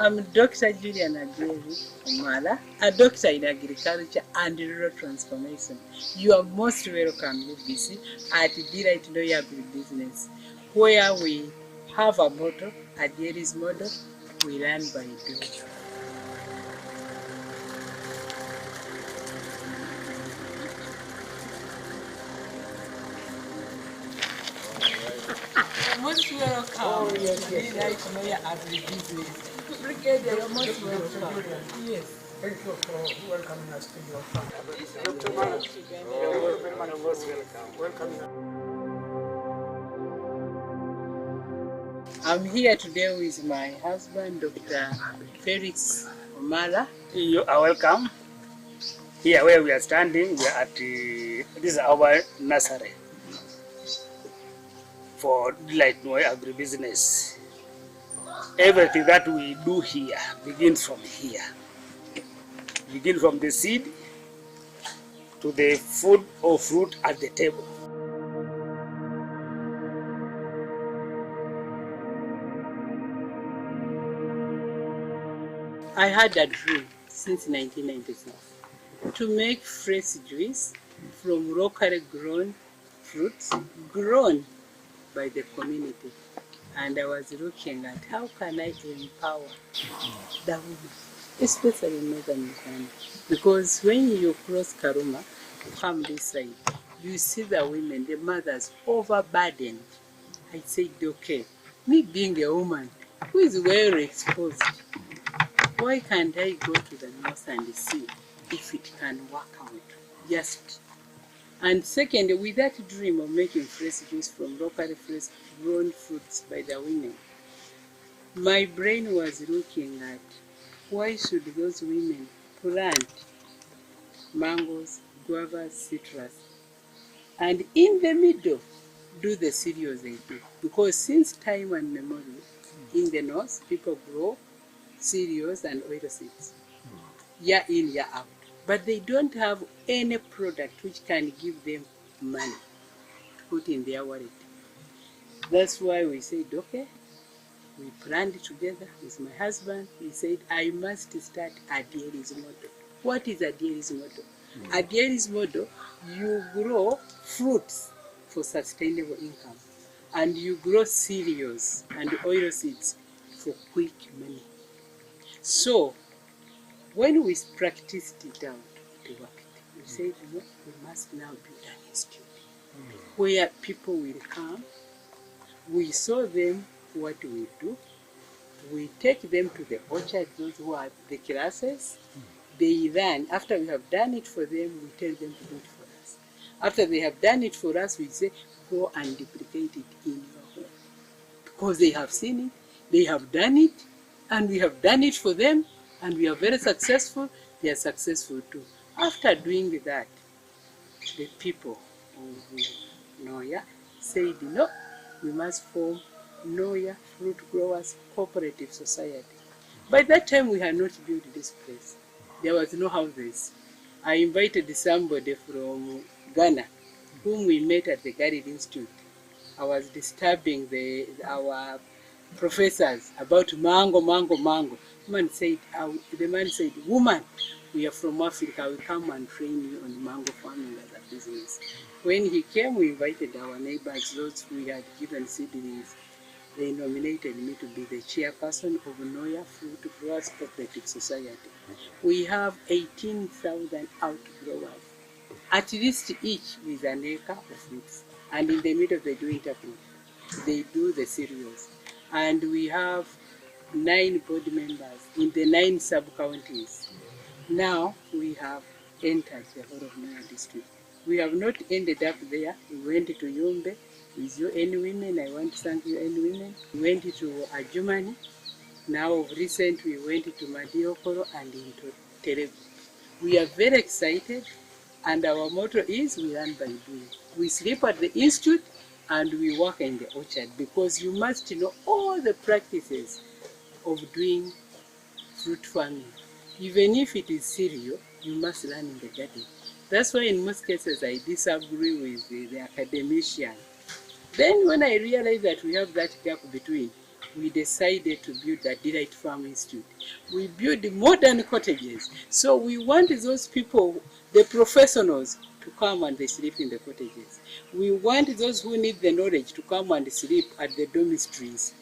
I'm Dr. Julian Omala, a doctor in agriculture and rural transformation. You are most welcome, UBC, at Delight Lawyer Business, where we have a motto, a Dairy's motto, we learn by doing. Most welcome. Oh, yes. Delight Lawyer Agribusiness. Brigadier, you're most welcome. Yes. Thank you for welcoming us to your family. Dr. Mara, you're very most welcome. I'm here today with my husband, Dr. Felix Omala. You are welcome. Here where we are standing, we are at this is our nursery for Delight Lawyer Agribusiness. Everything that we do here begins from here. Begin from the seed to the food or fruit at the table. I had a dream since 1996 to make fresh juice from locally grown fruits grown by the community. And I was looking at how can I empower the women, especially in northern Uganda. Because when you cross Karuma, from this side, you see the women, the mothers, overburdened. I said, okay, me being a woman who is well exposed, why can't I go to the north and see if it can work out? Just. And second, with that dream of making fresh juice from locally fresh grown fruits by the women, my brain was looking at why should those women plant mangoes, guavas, citrus, and in the middle do the cereals they do. Because since time and memory, in the north, people grow cereals and oilseeds, year in, year out. But they don't have any product which can give them money to put in their wallet. That's why we said, okay, we planned together with my husband. We said, I must start a dairy's model. What is a dairy's model? A dairy's model, you grow fruits for sustainable income, and you grow cereals and oilseeds for quick money. So, when we practiced it out, it worked. We said, no, we must now build an institute where people will come. We show them what we do. We take them to the orchard, those who are the classes. They learn. After we have done it for them, we tell them to do it for us. After they have done it for us, we say, go and duplicate it in your home. Because they have seen it, they have done it, and we have done it for them, and we are very successful. They are successful too. After doing that, the people of Noya said, no, we must form Noya Fruit Growers Cooperative Society. By that time, we had not built this place. There was no houses. I invited somebody from Ghana, whom we met at the Garden Institute. I was disturbing our professors about mango. The man said, woman, we are from Africa, we come and train you on mango farming as a business. When he came, we invited our neighbors, those who had given seedlings. They nominated me to be the chairperson of Noya Fruit Growers Cooperative Society. We have 18,000 outgrowers, at least each with an acre of fruits. And in the middle, they do interpret. They do the cereals. And we have 9 board members in the 9 sub-counties. Now we have entered the whole of Noya district. We have not ended up there. We went to Yumbe with you, any women. I want to thank you, any women. We went to Ajumani. Now of recent, we went to Madiokoro and into Teregu. We are very excited, and our motto is we learn by doing. We sleep at the institute and we work in the orchard, because you must know all the practices of doing fruit farming. Even if it is cereal, you must learn in the garden. That's why in most cases I disagree with the academician. Then when I realized that we have that gap between, we decided to build the Delight Farm Institute. We build modern cottages. So we want those people, the professionals, to come and they sleep in the cottages. We want those who need the knowledge to come and sleep at the dormitories.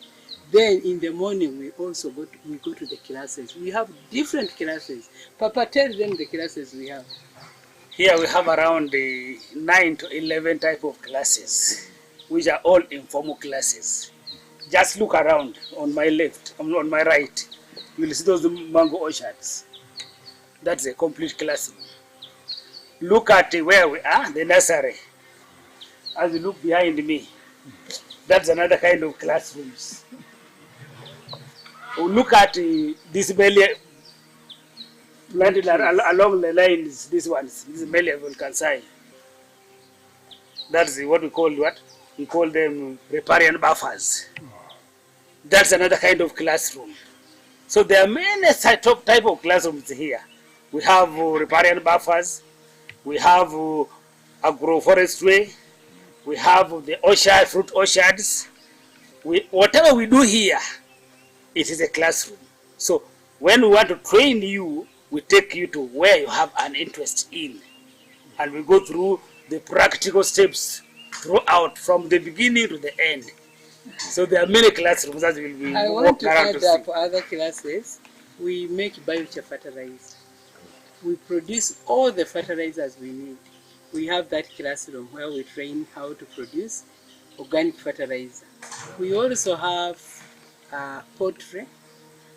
Then in the morning, we also go to the classes. We have different classes. Papa, tell them the classes we have. Here we have around 9 to 11 type of classes, which are all informal classes. Just look around on my left, on my right, you will see those mango orchards. That's a complete classroom. Look at where we are, the nursery. As you look behind me, that's another kind of classrooms. Look at this belly planted along the lines, these ones, this belly of Kansai. That's what we call what? We call them riparian buffers. That's another kind of classroom. So there are many type of classrooms here. We have riparian buffers, we have agroforestry, we have the orchard, fruit orchards. Whatever we do here, it is a classroom. So when we want to train you, we take you to where you have an interest in. And we go through the practical steps throughout from the beginning to the end. So there are many classrooms that will be I want to add up other classes. We make biochar fertilizer. We produce all the fertilizers we need. We have that classroom where we train how to produce organic fertilizer. We also have poultry,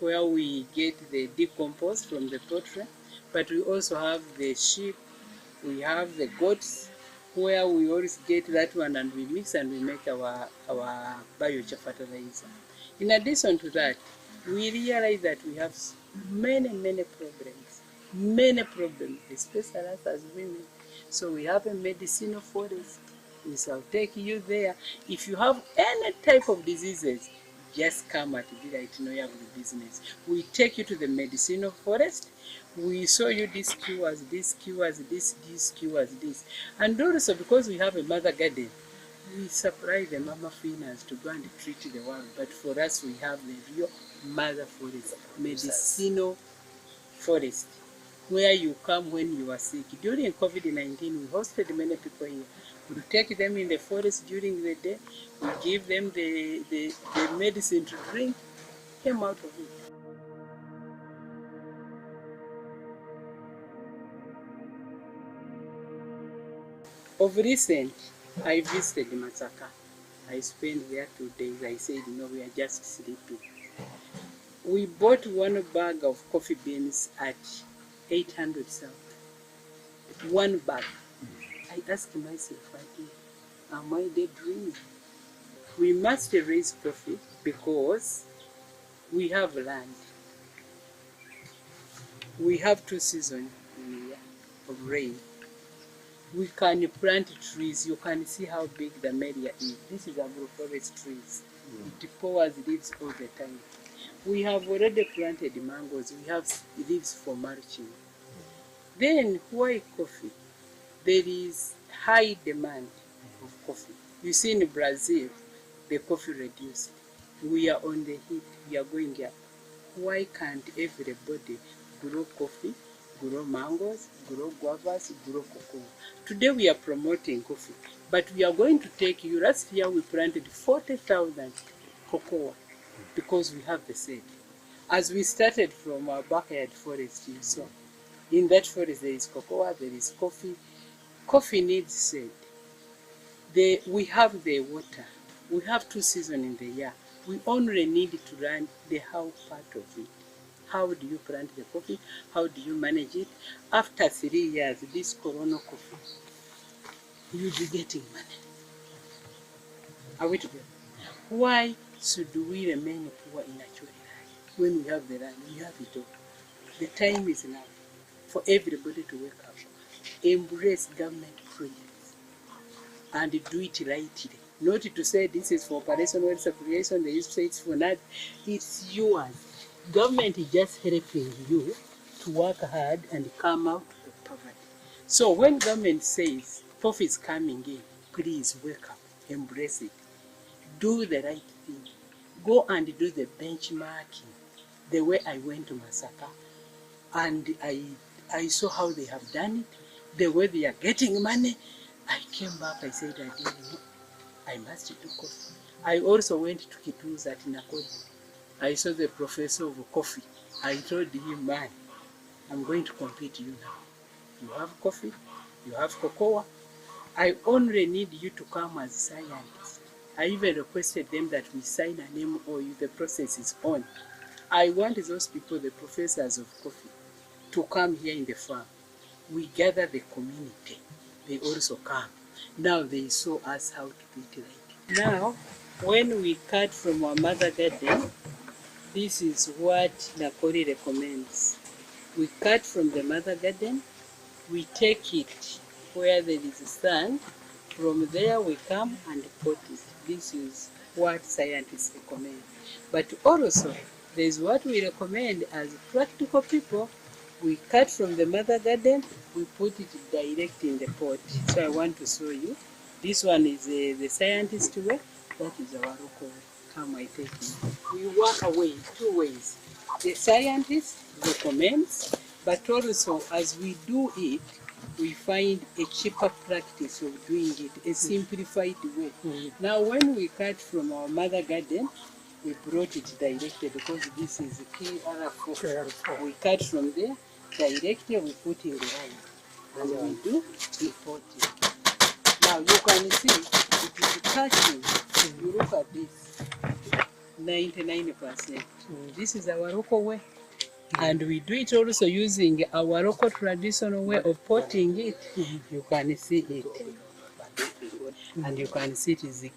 where we get the decomposed from the poultry, but we also have the sheep, we have the goats, where we always get that one and we mix and we make our biochar fertilizer. In addition to that, we realize that we have many problems, especially us as women. So we have a medicinal forest. We shall take you there. If you have any type of diseases, just come at Delight Business. We take you to the medicinal forest. We show you this cures, this cures, this cures, this. And also because we have a mother garden, we supply the mama finas to go and treat the world. But for us, we have the real mother forest, medicinal forest, where you come when you are sick. During COVID-19, we hosted many people here. We take them in the forest during the day. We give them the medicine to drink, came out of it. Of recent, I visited Masaka. I spent there 2 days. I said, no, we are just sleeping. We bought one bag of coffee beans at 800 South. One bag. I asked myself, am I daydreaming? We must raise profit because we have land. We have 2 seasons in a year of rain. We can plant trees. You can see how big the area is. This is agroforest trees. It pours leaves all the time. We have already planted mangoes. We have leaves for mulching. Then why coffee? There is high demand of coffee. You see in Brazil, the coffee reduced. We are on the heat. We are going up. Why can't everybody grow coffee, grow mangoes, grow guavas, grow cocoa? Today we are promoting coffee, but we are going to take you. Last year we planted 40,000 cocoa because we have the seed. As we started from our backyard forest, you saw. In that forest there is cocoa, there is coffee. Coffee needs seed. We have the water. We have 2 seasons in the year. We only need to learn the how part of it. How do you plant the coffee? How do you manage it? After 3 years, this Corona coffee, you'll be getting money. Are we together? Why should we remain poor in natural life? When we have the land, we have it all. The time is now for everybody to wake up. Embrace government projects and do it rightly. Not to say this is for operation wealth creation, they used to say it's for that. It's yours. Government is just helping you to work hard and come out of poverty. So when government says profit is coming in, please wake up, embrace it. Do the right thing. go and do the benchmarking the way I went to Masaka, and I saw how they have done it, the way they are getting money. I came back, I said, I didn't know. I must do coffee. I also went to Kitu's at Nakodi. I saw the professor of coffee. I told him, man, I'm going to compete you now. You have coffee, you have cocoa. I only need you to come as scientists. I even requested them that we sign an MOU, the process is on. I want those people, the professors of coffee, to come here in the farm. We gather the community. They also come. Now they saw us how to do it right. Now, when we cut from our mother garden, this is what Nakori recommends. We cut from the mother garden, we take it where there is sun. From there we come and pot it. This is what scientists recommend. But also, there is what we recommend as practical people. We cut from the mother garden, we put it direct in the pot. So I want to show you. This one is the scientist way, that is our local way. Come, I take it. We work away two ways. The scientist recommends, but also as we do it, we find a cheaper practice of doing it, a simplified way. Now when we cut from our mother garden, we brought it directly because this is KR4. We cut from there, directly we put in the oil. And we do import it. Now you can see it is cutting. You look at this, 99%. This is our local way. And we do it also using our local traditional way of potting it. You can see it. And you can see it is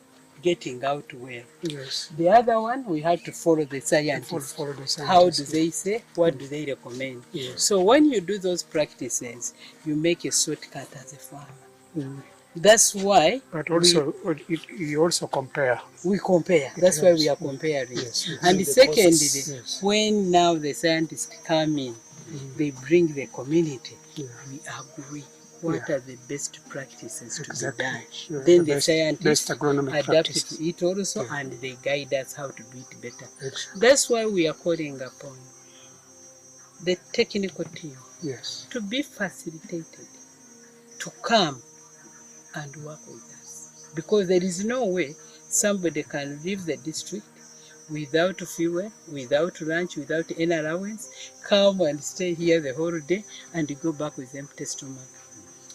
getting out well. Yes. The other one, we have to follow the scientists. Follow the scientists. How do they say? What do they recommend? Yes. So when you do those practices, you make a shortcut as a farmer. That's why. But also, you also compare. We compare. That's why we are comparing. Yes. And secondly, Yes. when now the scientists come in, they bring the community. Yeah. We agree what are the best practices to be done. Yeah, Then the best scientists agronomic adapt practices. to it also, Yeah. and they guide us how to do it better. Excellent. That's why we are calling upon the technical team Yes. to be facilitated, to come and work with us. Because there is no way somebody can leave the district without fuel, without lunch, without any allowance, come and stay here the whole day and go back with empty stomach.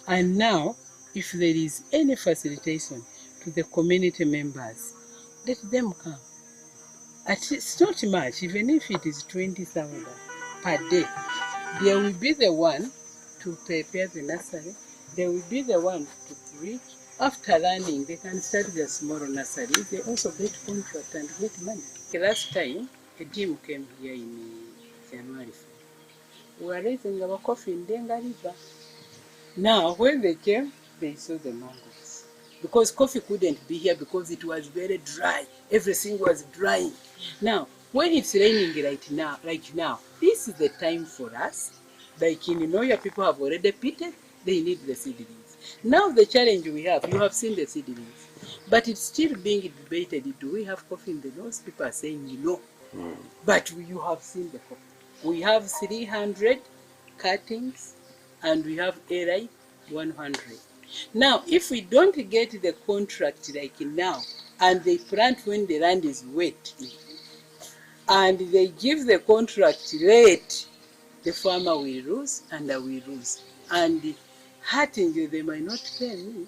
And now, if there is any facilitation to the community members, let them come. It's not much, even if it is 20,000 per day. They will be the one to prepare the nursery. They will be the one to preach. After learning, they can start their small nurseries. They also get contract and get money. Last time, a team came here in January. We were raising our coffee in Denga River. Now, when they came, they saw the mangoes. Because coffee couldn't be here because it was very dry. Everything was drying. Now, when it's raining like now, this is the time for us. Like in Noya, people have already pitted, they need the seedlings. Now the challenge we have, you have seen the seedlings, but it's still being debated. Do we have coffee in the north? People are saying no. But you have seen the coffee. We have 300 cuttings and we have ARI 100. Now, if we don't get the contract like now, and they plant when the land is wet, and they give the contract late, the farmer will lose and I will lose. And hurting you, they might not pay me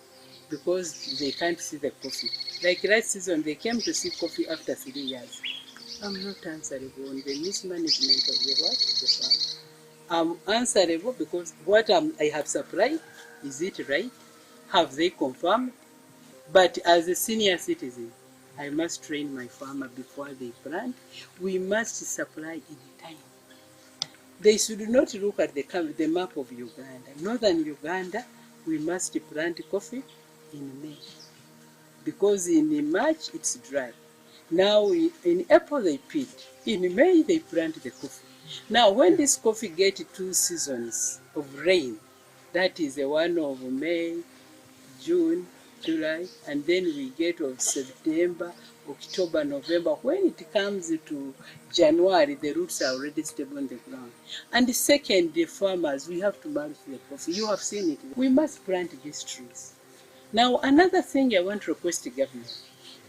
because they can't see the coffee. Like last season, they came to see coffee after 3 years. I'm not answerable on the mismanagement of the what of the farm. I'm answerable because what I have supplied, is it right? Have they confirmed? But as a senior citizen, I must train my farmer before they plant. We must supply in time. They should not look at the map of Uganda. Northern Uganda, we must plant coffee in May. Because in March, it's dry. Now, in April, they pit. In May, they plant the coffee. Now, when this coffee gets 2 seasons of rain, that is the one of May, June, July, and then we get of September, October, November. When it comes to January, the roots are already stable on the ground. And the second, the farmers, we have to manage the coffee. You have seen it. We must plant these trees. Now, another thing I want to request the government,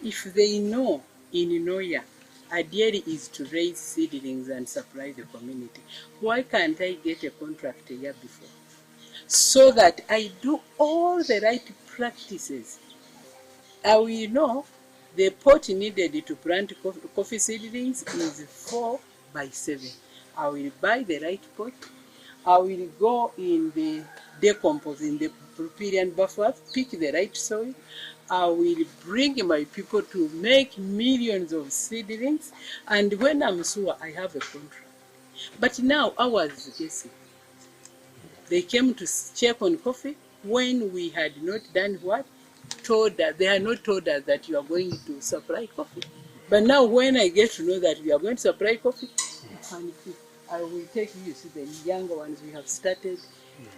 if they know in Noya, ideally is to raise seedlings and supply the community, why can't I get a contract a year before? So that I do all the right practices. I will know the pot needed to plant coffee seedlings is 4 by 7. I will buy the right pot. I will go in the decompose, in the riparian buffer, pick the right soil. I will bring my people to make millions of seedlings, and when I'm sure I have a contract. But now I was guessing. They came to check on coffee when we had not done what? Told us, they had not told us that you are going to supply coffee. But now when I get to know that we are going to supply coffee, I will take you to the younger ones. We have started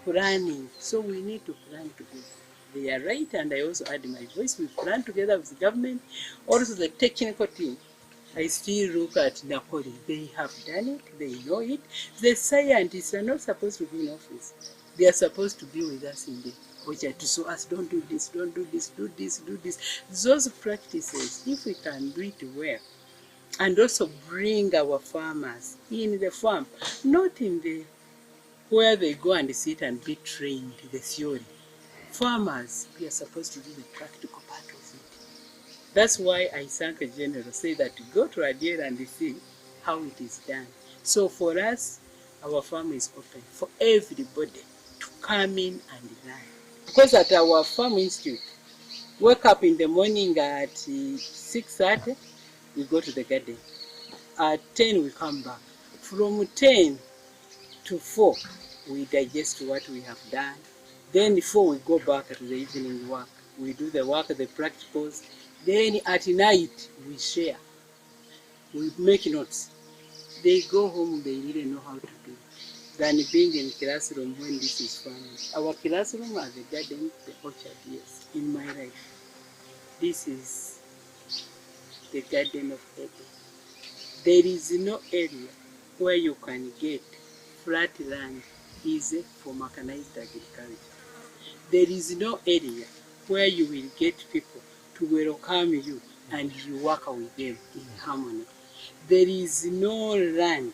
planning. So we need to plan together. They are right, and I also add my voice. We plan together with the government, also the technical team. I still look at Nakori. They have done it. They know it. The scientists are not supposed to be in office. They are supposed to be with us in the orchard to show us, don't do this, don't do this, do this, do this. Those practices, if we can do it well, and also bring our farmers in the farm, not in the where they go and sit and be trained, the theory. Farmers, we are supposed to do the practical part of it. That's why I thank a general, say that go to Adiel and see how it is done. So for us, our farm is open for everybody to come in and learn. Because at our farm institute, wake up in the morning at 6:30, we go to the garden. At 10, we come back. From 10 to 4, we digest what we have done. Then 4, we go back to the evening work. We do the work, the practicals. Then at night, we share. We make notes. They go home, they really know how to do it, than being in classroom when this is farming. Our classroom are the garden, the orchard, yes. In my life, this is the Garden of Eden. There is no area where you can get flat land easy for mechanized agriculture. There is no area where you will get people to welcome you and you work with them in harmony. There is no land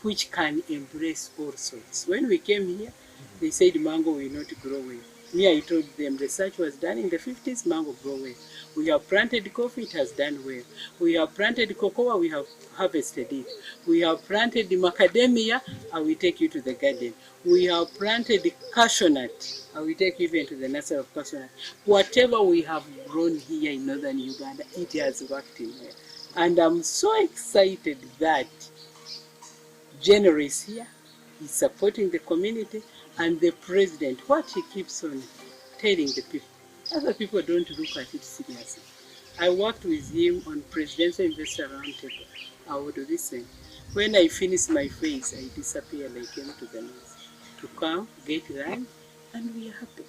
which can embrace all sorts. When we came here, they said mango will not grow well. Me, I told them research was done in the 50s, mango grow well. We have planted coffee, it has done well. We have planted cocoa, we have harvested it. We have planted macadamia, I will take you to the garden. We have planted cashew nut, I will take you even to the nursery of cashew nut. Whatever we have grown here in northern Uganda, it has worked in here. And I'm so excited that General is here, he's supporting the community, and the president, what he keeps on telling the people, other people don't look at it seriously. I worked with him on Presidential Investor Roundtable. I would listen. When I finish my phase, I disappear. I came to the north to come, get land, and we are happy.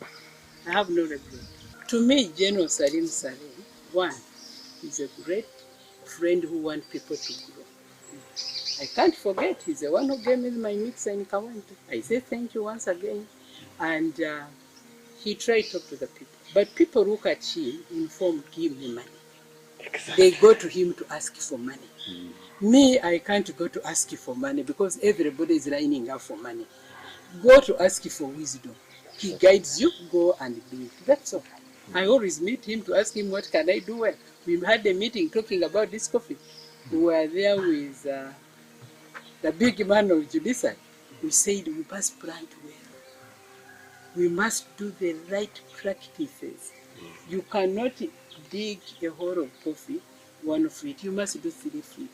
I have no regret. To me, General Salim Saleh, one, is a great friend who wants people to grow. I can't forget, he's the one who gave me my mixer in Kawantu. I say thank you once again. And he tried to talk to the people. But people look at him, inform, give me money. Exactly. They go to him to ask for money. Me, I can't go to ask for money because everybody is lining up for money. Go to ask for wisdom. He guides you, go and do it. That's all. I always meet him to ask him, what can I do well? We had a meeting talking about this coffee. We were there with the big man of Judicial. We said we must plant well. We must do the right practices. You cannot dig a hole of coffee 1 feet. You must do 3 feet.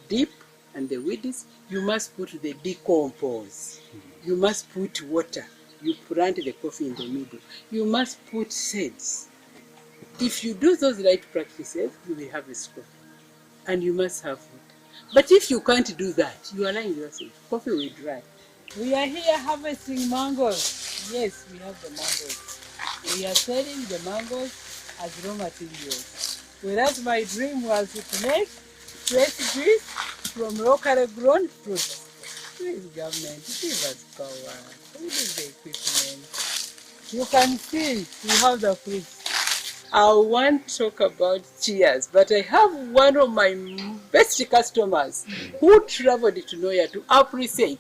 Deep, and the weeds, you must put the decompose. You must put water. You plant the coffee in the middle. You must put seeds. If you do those right practices, you will have a coffee. And you must have water. But if you can't do that, you are lying yourself. Coffee will dry. We are here harvesting mangoes. Yes, we have the mangoes. We are selling the mangoes as raw materials. Whereas my dream was to make fresh juice from locally grown fruits. Please, government, give us power. We need the equipment. You can see we have the fruits. I want to talk about cheers, but I have one of my best customers who traveled to Noya to appreciate.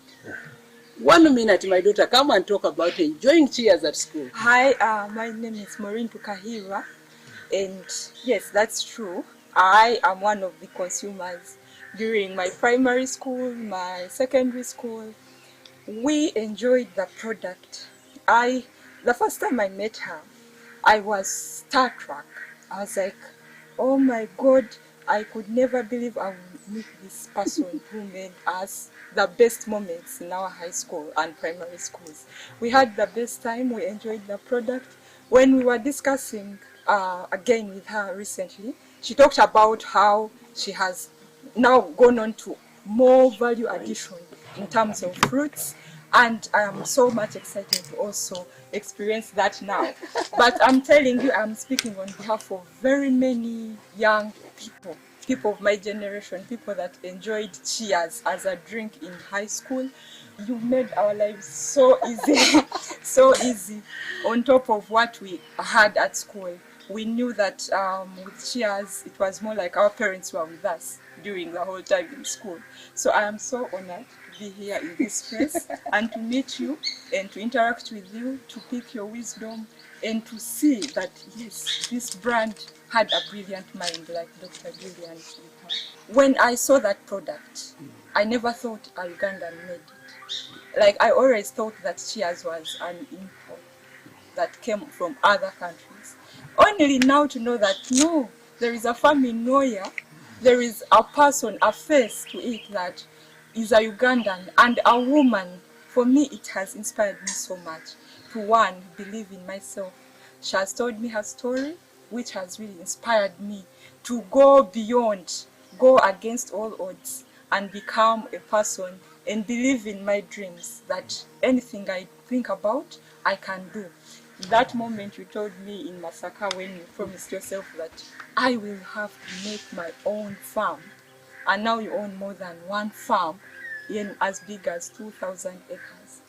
1 minute, my daughter, come and talk about enjoying cheers at school. Hi, my name is Maureen Tukahira, and yes, that's true. I am one of the consumers. During my primary school, my secondary school, we enjoyed the product. The first time I met her, I was starstruck. I was like, oh my God, I could never believe I would meet this person who made us the best moments in our high school and primary schools. We had the best time, we enjoyed the product. When we were discussing again with her recently, she talked about how she has now gone on to more value addition in terms of fruits, and I am so much excited to also experience that now. But I'm telling you, I'm speaking on behalf of very many young people of my generation, people that enjoyed cheers as a drink in high school. You made our lives so easy, so easy. On top of what we had at school, we knew that with cheers, it was more like our parents were with us during the whole time in school. So I am so honored to be here in this space and to meet you and to interact with you, to pick your wisdom and to see that, yes, this brand had a brilliant mind like Dr. Julian with her. When I saw that product, I never thought a Ugandan made it. Like, I always thought that cheers was an import that came from other countries. Only now to know that no, there is a farm in Noya, there is a person, a face to it that is a Ugandan and a woman. For me, it has inspired me so much to, one, believe in myself. She has told me her story, which has really inspired me to go beyond, go against all odds and become a person and believe in my dreams, that anything I think about, I can do. That moment you told me in Masaka when you promised yourself that I will have to make my own farm, and now you own more than one farm in as big as 2,000 acres.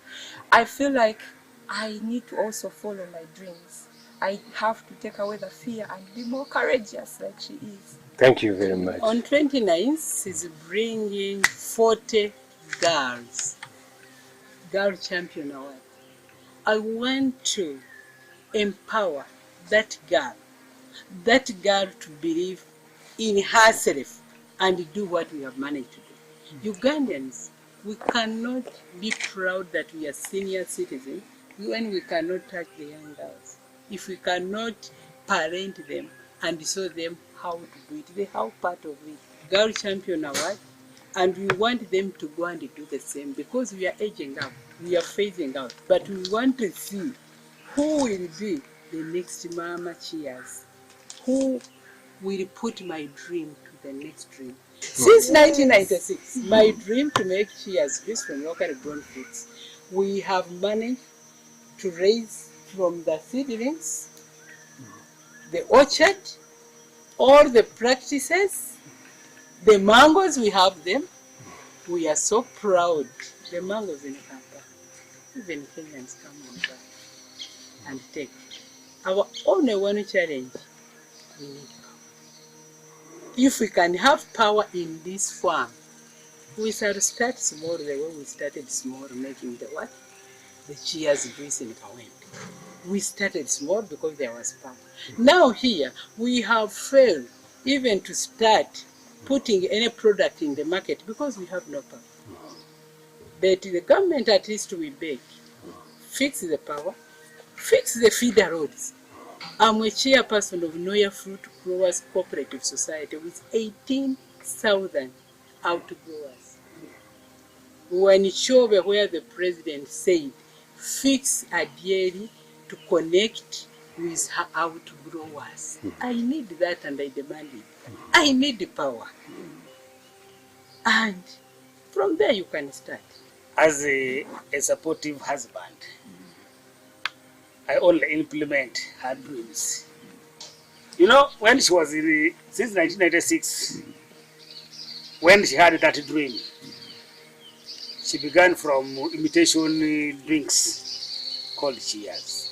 I feel like I need to also follow my dreams. I have to take away the fear and be more courageous like she is. Thank you very much. On 29th, she's bringing 40 girls, Girl Champion Award. I want to empower that girl to believe in herself and do what we have managed to do. Ugandans, we cannot be proud that we are senior citizens when we cannot touch the young girls. If we cannot parent them and show them how to do it, they have part of it. Girl Champion Award, and we want them to go and do the same because we are aging up, we are phasing out. But we want to see who will be the next Mama Cheers, who will put my dream to the next dream. Since 1996, my dream to make cheers juice from locally grown fruits, we have managed to raise from the seedlings, the orchard, all the practices, the mangoes, we have them. We are so proud. The mangoes in Kampala, even Kenyans come and buy and take. Our only one challenge, we need power. If we can have power in this farm, we shall start small the way we started small, making the what? The cheers juice in Kawempe. We started small because there was power. Now here, we have failed even to start putting any product in the market because we have no power. But the government, at least we beg, fix the power, fix the feeder roads. I'm a chairperson of Noya Fruit Growers Cooperative Society with 18,000 outgrowers. When Chobe, where the president said, fix a dairy to connect with her outgrowers. I need that and I demand it. I need the power. And from there you can start. As a supportive husband, I only implement her dreams. You know, when she was in, since 1996, when she had that dream, she began from imitation drinks called cheers.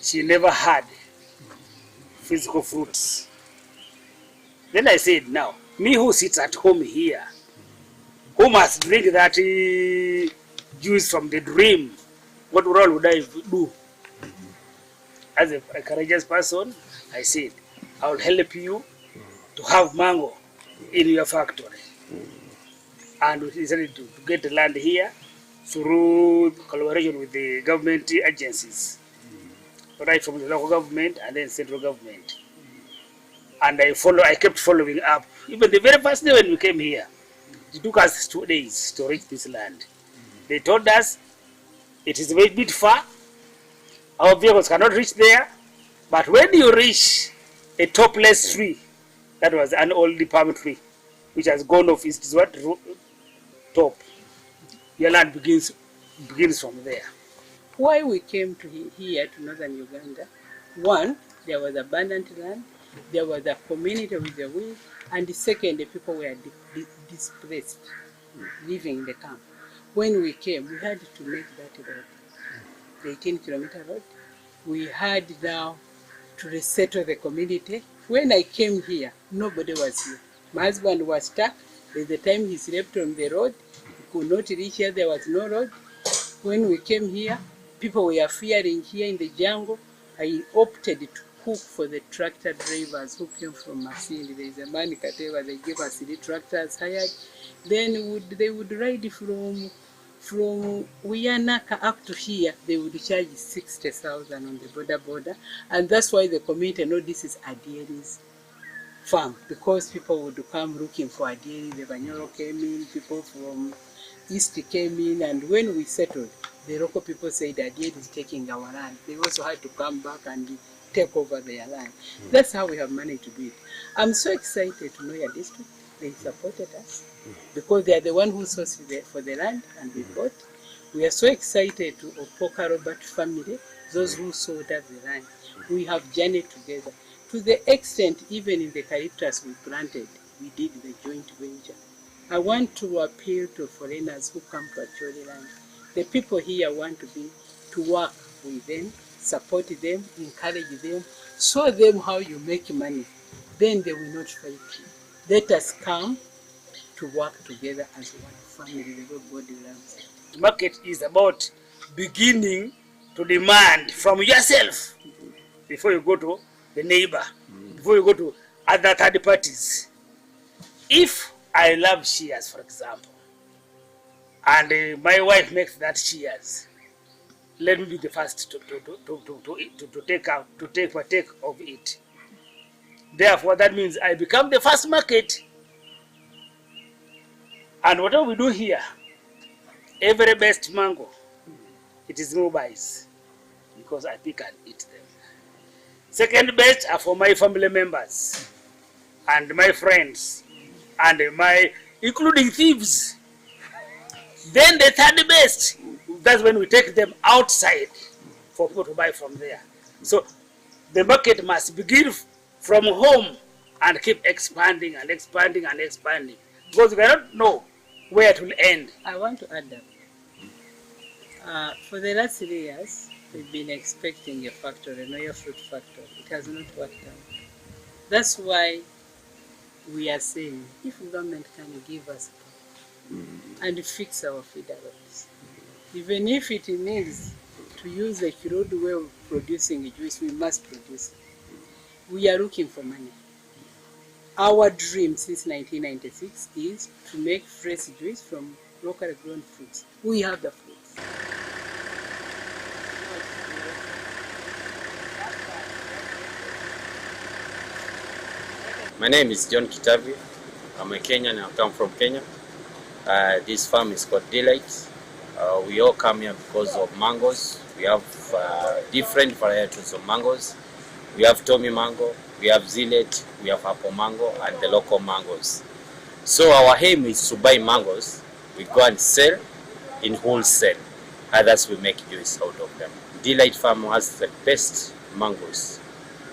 She never had physical fruits. Then I said, now, me who sits at home here, who must drink that juice from the dream, what role would I do? As a courageous person, I said, I will help you to have mango in your factory. And we decided to get the land here through collaboration with the government agencies, right from the local government and then central government. And I kept following up. Even the very first day when we came here, it took us 2 days to reach this land. They told us it is a bit far, our vehicles cannot reach there, but when you reach a topless tree, that was an old palm tree, which has gone off its what top, your land begins from there. Why we came to here to northern Uganda, one, there was abundant land, there was a community with the will, and the second, the people were displaced, living in the camp. When we came, we had to make that road, the 18-kilometer road. We had now to resettle the community. When I came here, nobody was here. My husband was stuck. By the time he slept on the road, he could not reach here, there was no road. When we came here, people were fearing here in the jungle. I opted to cook for the tractor drivers who came from Masindi. There is a man in Kateva, they gave us 3 tractors hired. Then they would ride from Wiyanaka up to here. They would charge 60,000 on the border. And that's why the community know this is Adieri's farm, because people would come looking for Adieri. The Banyoro came in, people from East came in, and when we settled, the local people said Adieri is taking our land. They also had to come back and take over their land. That's how we have managed to do it. I'm so excited to know your district. They supported us because they are the one who sourced for the land and we bought. We are so excited to Opoka Robert family, those who sold us the land. We have journeyed together. To the extent, even in the eucalyptus we planted, we did the joint venture. I want to appeal to foreigners who come to Acholi land. The people here want to work with them, support them, encourage them, show them how you make money. Then they will not fight you. Let us come to work together as one family, the way God loves it. The market is about beginning to demand from yourself before you go to the neighbor, before you go to other third parties. If I love shears, for example, and my wife makes that shears, let me be the first to partake of it. Therefore, that means I become the first market. And whatever we do here, every best mango, it is mobiles, because I pick and eat them. Second best are for my family members and my friends and including thieves. Then the third best, that's when we take them outside for people to buy from there. So the market must begin from home and keep expanding and expanding and expanding, because we don't know where it will end. I want to add that for the last 3 years, we've been expecting a factory, a fruit factory. It has not worked out. That's why we are saying, if government can give us and fix our feeder roads, even if it means to use the road way of producing juice, we must produce it. We are looking for money. Our dream since 1996 is to make fresh juice from locally grown fruits. We have the fruits. My name is John Kitavi. I'm a Kenyan. I come from Kenya. This farm is called Delight. We all come here because of mangoes. We have different varieties of mangoes. We have Tommy mango, we have Zillet, we have apple mango, and the local mangoes. So our aim is to buy mangoes, we go and sell in wholesale. Others we make juice out of them. Delight Farm has the best mangoes.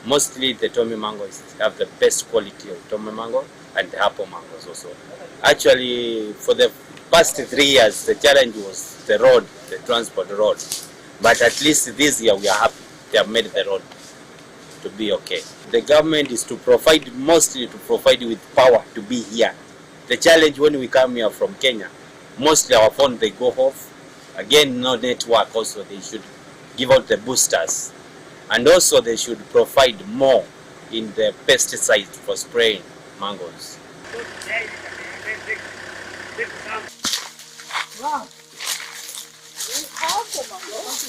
Mostly the Tommy mangoes have the best quality of Tommy mango and the apple mangoes also. Actually, for the past 3 years, the challenge was the road, the transport road. But at least this year we are happy. They have made the road to be okay. The government is to provide, mostly to provide with power to be here. The challenge when we come here from Kenya, mostly our phone they go off. Again, no network also, they should give out the boosters. And also they should provide more in the pesticides for spraying mangoes. Wow. We have the mangoes.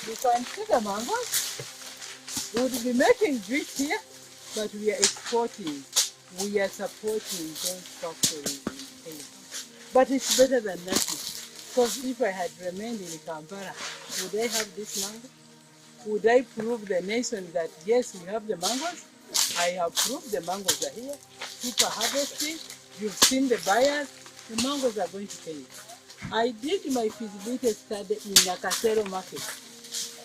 You can see the mangoes. We would be making juice here, but we are exporting. We are supporting those factories in Kenya. But it's better than nothing. Because if I had remained in Kampala, would I have this mango? Would I prove the nation that yes, we have the mangoes? I have proved the mangoes are here. People are harvesting. You've seen the buyers. The mangoes are going to Kenya. I did my feasibility study in Nakasero market,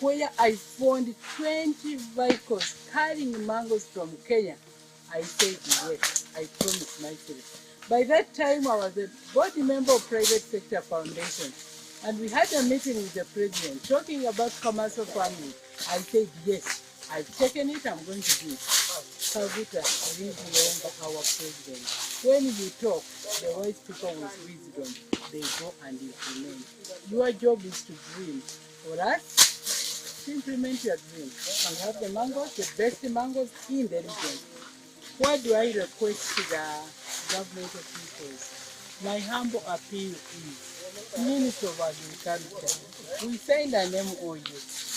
where I found 20 vehicles carrying mangoes from Kenya. I said yes, I promised myself. By that time, I was a board member of Private Sector Foundation, and we had a meeting with the president talking about commercial farming. I said yes, I've taken it, I'm going to do it. Kaguta, leave longer our president. When you talk, the wise people with wisdom, they go and implement. Your job is to dream. For us, implement your dream and have the mangoes, the best mangoes in the region. What do I request to the government officials? My humble appeal is, Minister of Agriculture, we signed an MOU.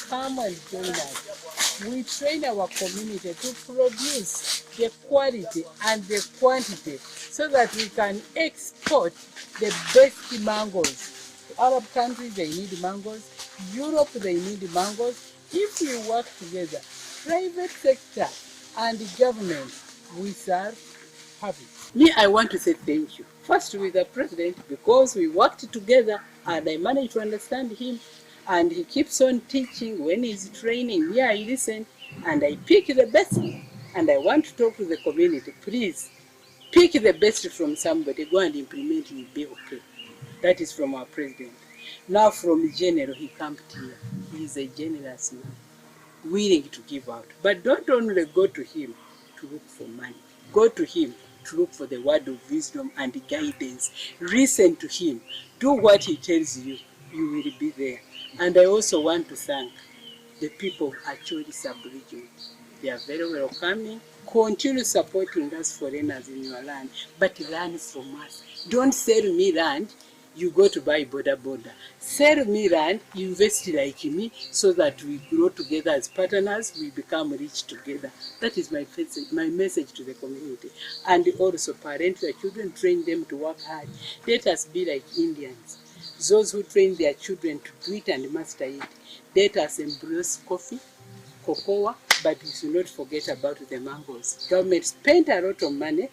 Come and join us. We train our community to produce the quality and the quantity so that we can export the best mangoes. Arab countries, they need mangoes. Europe, they need mangoes. If we work together, private sector and the government, we serve happy. Me, I want to say thank you. First with the president, because we worked together and I managed to understand him, and he keeps on teaching. When he's training, yeah, I listen and I pick the best. And I want to talk to the community, please pick the best from somebody, go and implement it, will be okay. That is from our president. Now from General, he comes here. He is a generous man, willing to give out. But don't only go to him to look for money. Go to him to look for the word of wisdom and guidance. Listen to him. Do what he tells you. You will be there. And I also want to thank the people of Acholi sub-region. They are very welcoming. Continue supporting us foreigners in your land, but learn from us. Don't sell me land, you go to buy border. Sell me land, invest like me, so that we grow together as partners, we become rich together. That is my message to the community. And also parent your children, train them to work hard. Let us be like Indians. Those who train their children to do it and master it. Let us embrace coffee, cocoa, but we should not forget about the mangoes. Government spent a lot of money,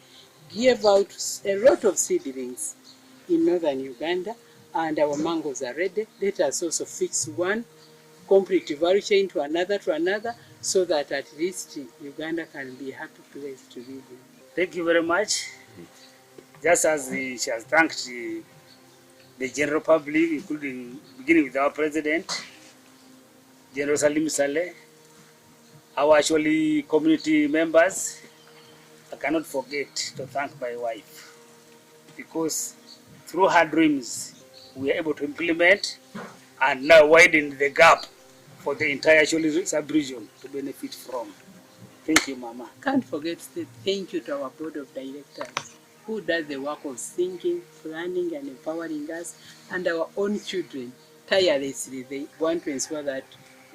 gave out a lot of seedlings in northern Uganda, and our mangoes are ready. Let us also fix one complete value chain to another, so that at least Uganda can be a happy place to live in. Thank you very much. Just as she has thanked the general public, including beginning with our president, General Salim Saleh, our actually community members, I cannot forget to thank my wife, because through her dreams, we are able to implement and now widen the gap for the entire actually sub-region to benefit from. Thank you, Mama. Can't forget to say thank you to our board of directors, who does the work of thinking, planning, and empowering us, and our own children. Tirelessly, they want to ensure that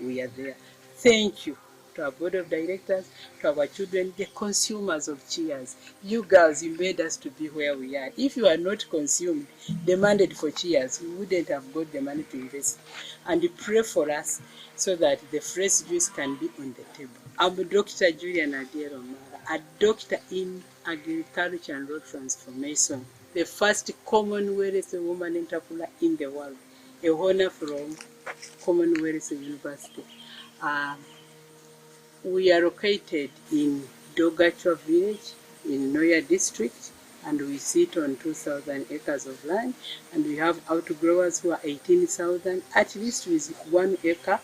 we are there. Thank you to our board of directors, to our children, the consumers of Cheers. You girls, you made us to be where we are. If you are not consumed, demanded for Cheers, we wouldn't have got the money to invest. And you pray for us so that the fresh juice can be on the table. I'm Dr. Julian Adiero Mara, a doctor in agriculture and road transformation, the first Commonwealth woman entrepreneur in the world, a honor from Commonwealth University. We are located in Dogachwa village in Noya district, and we sit on 2,000 acres of land, and we have outgrowers who are 18,000, at least with 1 acre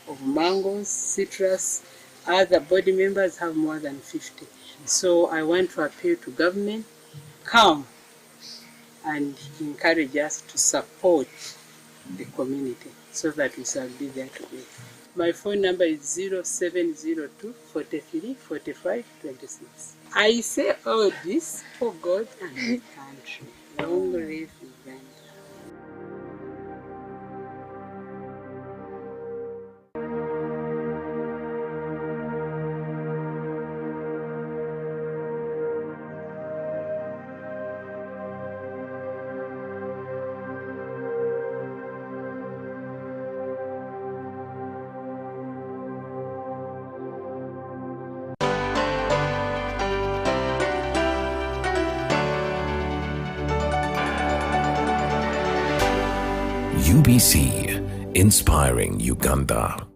of mangoes, citrus. Other body members have more than 50. So I want to appeal to government, come and encourage us to support the community so that we shall be there together. My phone number is 0702 43 45 26. I say all this for God and the country. Long live Uganda. UBC, inspiring Uganda.